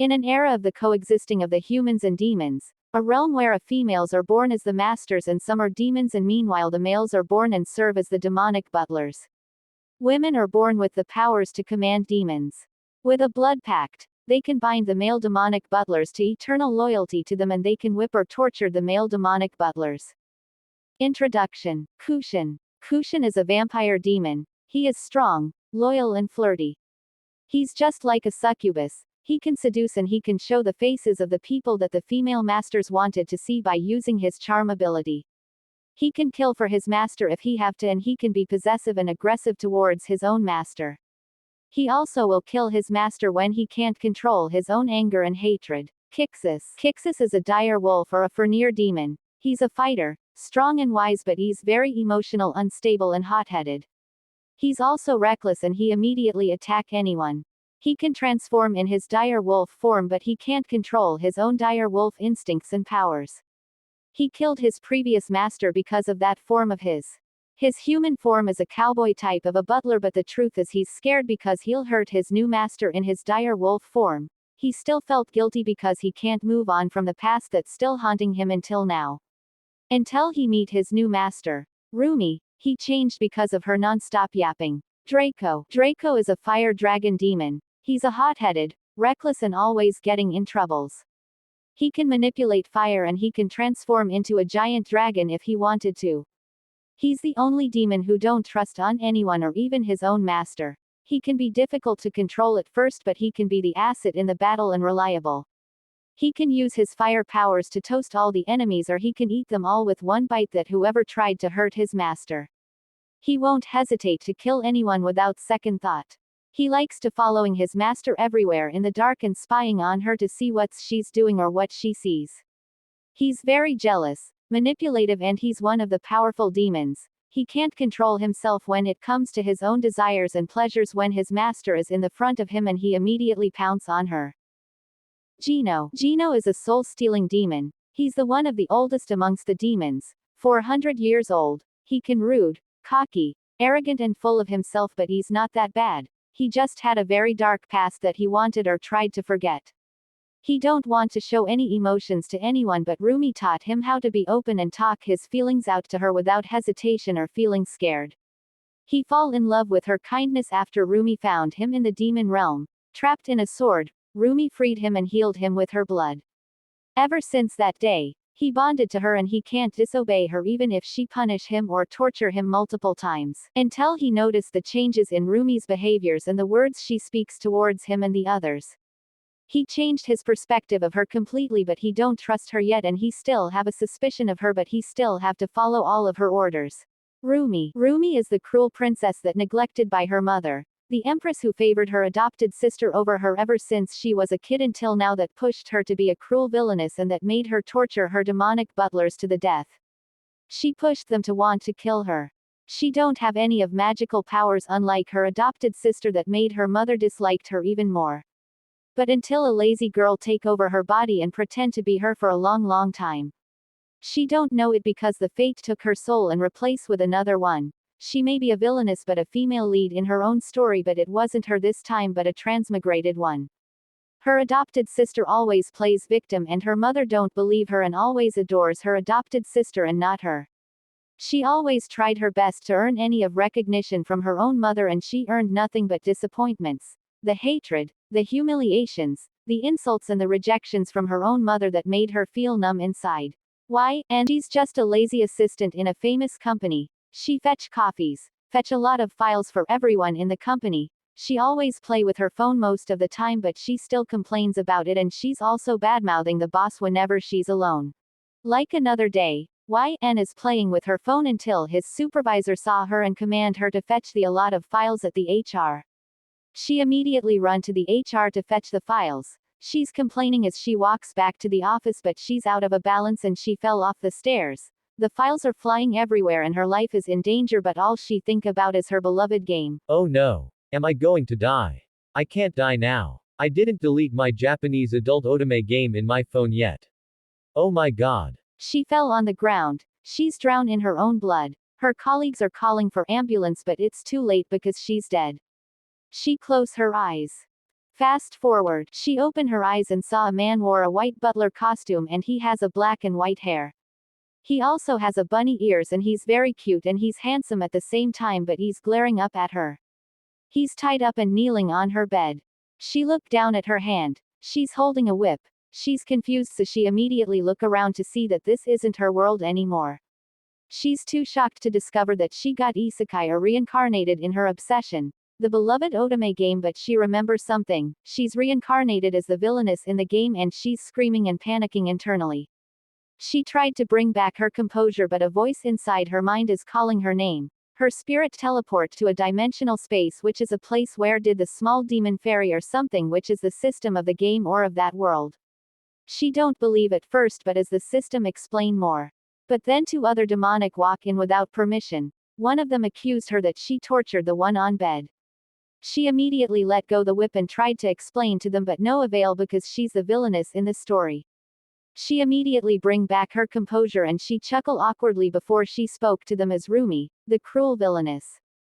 In an era of the coexisting of the humans and demons, a realm where females are born as the masters and some are demons, and meanwhile the males are born and serve as the demonic butlers. Women are born with the powers to command demons. With a blood pact, they can bind the male demonic butlers to eternal loyalty to them, and they can whip or torture the male demonic butlers. Introduction. Kushan. Kushan is a vampire demon. He is strong, loyal and flirty. He's just like a succubus. He can seduce and he can show the faces of the people that the female masters wanted to see by using his charm ability. He can kill for his master if he have to, and he can be possessive and aggressive towards his own master. He also will kill his master when he can't control his own anger and hatred. Kixis. Kixis is a dire wolf or a Fenrir demon. He's a fighter, strong and wise, but he's very emotional, unstable and hot-headed. He's also reckless and he immediately attack anyone. He can transform in his dire wolf form, but he can't control his own dire wolf instincts and powers. He killed his previous master because of that form of his. His human form is a cowboy type of a butler, but the truth is he's scared because he'll hurt his new master in his dire wolf form. He still felt guilty because he can't move on from the past that's still haunting him until now. Until he meet his new master, Rumi. He changed because of her non-stop yapping. Draco. Draco is a fire dragon demon. He's a hot-headed, reckless and always getting in troubles. He can manipulate fire and he can transform into a giant dragon if he wanted to. He's the only demon who don't trust on anyone or even his own master. He can be difficult to control at first, but he can be the asset in the battle and reliable. He can use his fire powers to toast all the enemies, or he can eat them all with one bite, that whoever tried to hurt his master. He won't hesitate to kill anyone without second thought. He likes to following his master everywhere in the dark and spying on her to see what she's doing or what she sees. He's very jealous, manipulative, and he's one of the powerful demons. He can't control himself when it comes to his own desires and pleasures when his master is in the front of him, and he immediately pounces on her. Gino. Gino is a soul-stealing demon. He's the one of the oldest amongst the demons, 400 years old. He can rude, cocky, arrogant and full of himself, but he's not that bad. He just had a very dark past that he wanted or tried to forget. He don't want to show any emotions to anyone, but Rumi taught him how to be open and talk his feelings out to her without hesitation or feeling scared. He fall in love with her kindness after Rumi found him in the demon realm. Trapped in a sword, Rumi freed him and healed him with her blood. Ever since that day, he bonded to her and he can't disobey her even if she punish him or torture him multiple times, until he noticed the changes in Rumi's behaviors and the words she speaks towards him and the others. He changed his perspective of her completely, but he don't trust her yet and he still have a suspicion of her, but he still have to follow all of her orders. Rumi. Rumi is the cruel princess that neglected by her mother, the empress who favored her adopted sister over her ever since she was a kid until now, that pushed her to be a cruel villainess and that made her torture her demonic butlers to the death. She pushed them to want to kill her. She don't have any of magical powers unlike her adopted sister that made her mother disliked her even more. But until a lazy girl take over her body and pretend to be her for a long time. She don't know it because the fate took her soul and replaced with another one. She may be a villainess but a female lead in her own story, but it wasn't her this time but a transmigrated one. Her adopted sister always plays victim and her mother don't believe her and always adores her adopted sister and not her. She always tried her best to earn any of recognition from her own mother and she earned nothing but disappointments. The hatred, the humiliations, the insults and the rejections from her own mother that made her feel numb inside. Why? And she's just a lazy assistant in a famous company. She fetch coffees, fetch a lot of files for everyone in the company. She always play with her phone most of the time, but she still complains about it, and she's also badmouthing the boss whenever she's alone. Like another day, YN is playing with her phone until his supervisor saw her and command her to fetch a lot of files at the HR. She immediately run to the HR to fetch the files. She's complaining as she walks back to the office, but she's out of a balance and she fell off the stairs. The files are flying everywhere and her life is in danger, but all she think about is her beloved game. Oh no. Am I going to die? I can't die now. I didn't delete my Japanese adult otome game in my phone yet. Oh my god. She fell on the ground. She's drowned in her own blood. Her colleagues are calling for ambulance, but it's too late because she's dead. She closed her eyes. Fast forward, she opened her eyes and saw a man wore a white butler costume and he has a black and white hair. He also has a bunny ears and he's very cute and he's handsome at the same time but he's glaring up at her. He's tied up and kneeling on her bed. She looked down at her hand. She's holding a whip. She's confused so she immediately look around to see that this isn't her world anymore. She's too shocked to discover that she got isekai or reincarnated in her obsession, the beloved otome game, but she remembers something. She's reincarnated as the Villainess in the game and she's screaming and panicking internally. She tried to bring back her composure but a voice inside her mind is calling her name. Her spirit teleport to a dimensional space which is a place where did the small demon fairy or something which is the system of the game or of that world. She don't believe at first but as the system explain more. But then two other demonic walk in without permission. One of them accused her that she tortured the one on bed. She immediately let go the whip and tried to explain to them but no avail because she's the Villainess in the story. She immediately bring back her composure and she chuckled awkwardly before she spoke to them as Rumi, the cruel Villainess.